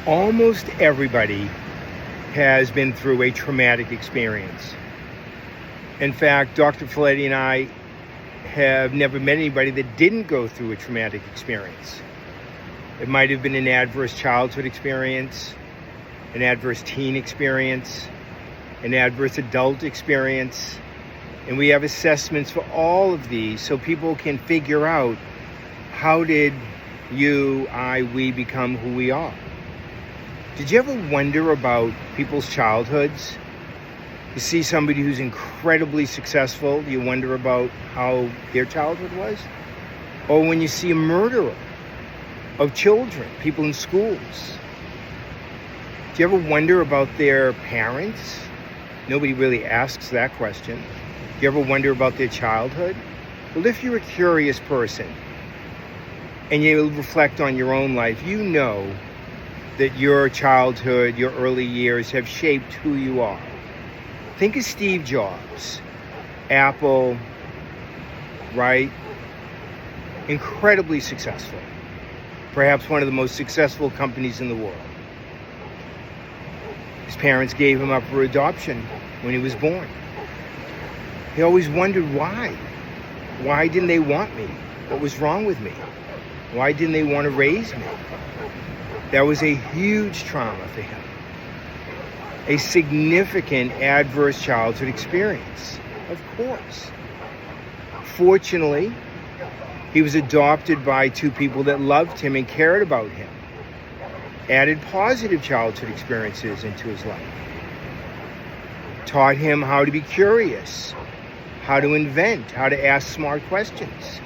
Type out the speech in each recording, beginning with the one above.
Almost everybody has been through a traumatic experience. In fact, Dr. Folletti and I have never met anybody that didn't go through a traumatic experience. It might have been an adverse childhood experience, an adverse teen experience, an adverse adult experience. And we have assessments for all of these so people can figure out, how did we become who we are? Did you ever wonder about people's childhoods? You see somebody who's incredibly successful, you wonder about how their childhood was? Or when you see a murderer of children, people in schools, do you ever wonder about their parents? Nobody really asks that question. Do you ever wonder about their childhood? Well, if you're a curious person and you reflect on your own life, you know that your childhood, your early years have shaped who you are. Think of Steve Jobs, Apple, right? Incredibly successful. Perhaps one of the most successful companies in the world. His parents gave him up for adoption when he was born. He always wondered why. Why didn't they want me? What was wrong with me? Why didn't they want to raise me? That was a huge trauma for him. A significant adverse childhood experience, of course. Fortunately, he was adopted by two people that loved him and cared about him. Added positive childhood experiences into his life. Taught him how to be curious, how to invent, how to ask smart questions,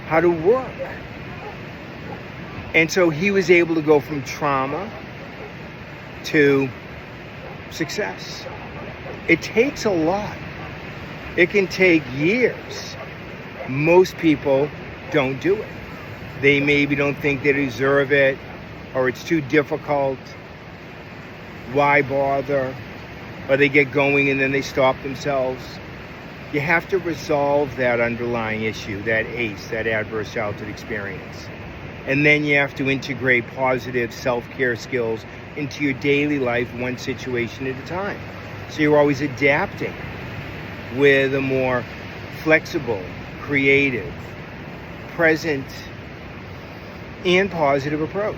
how to work. And so he was able to go from trauma to success. It takes a lot. It can take years. Most people don't do it. They maybe don't think they deserve it, or it's too difficult. Why bother? Or they get going and then they stop themselves. You have to resolve that underlying issue, that ACE, that adverse childhood experience. And then you have to integrate positive self-care skills into your daily life, one situation at a time. So you're always adapting with a more flexible, creative, present, and positive approach.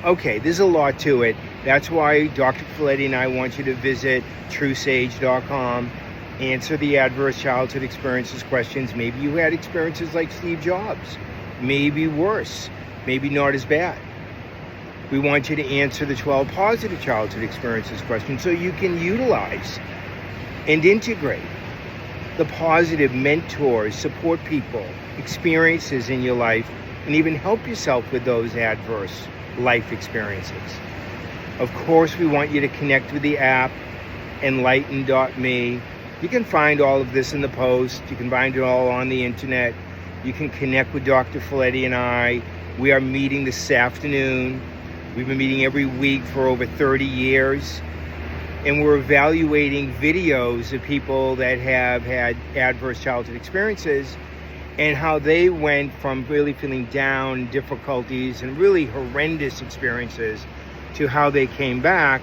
Okay, there's a lot to it. That's why Dr. Folletti and I want you to visit truesage.com, answer the adverse childhood experiences questions. Maybe you had experiences like Steve Jobs, maybe worse, maybe not as bad. We want you to answer the 12 positive childhood experiences questions so you can utilize and integrate the positive mentors, support people, experiences in your life, and even help yourself with those adverse life experiences. Of course, we want you to connect with the app, enlightn.me. You can find all of this in the post. You can find it all on the internet. You can connect with Dr. Folletti and I. We are meeting this afternoon. We've been meeting every week for over 30 years. And we're evaluating videos of people that have had adverse childhood experiences and how they went from really feeling down, difficulties, and really horrendous experiences to how they came back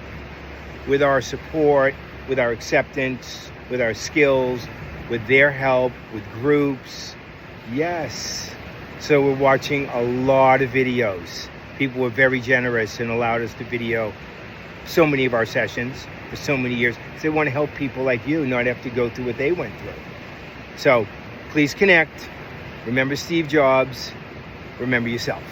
with our support, with our acceptance, with our skills, with their help, with groups. Yes. So we're watching a lot of videos. People were very generous and allowed us to video so many of our sessions for so many years. They want to help people like you not have to go through what they went through. So please connect. Remember Steve Jobs. Remember yourself.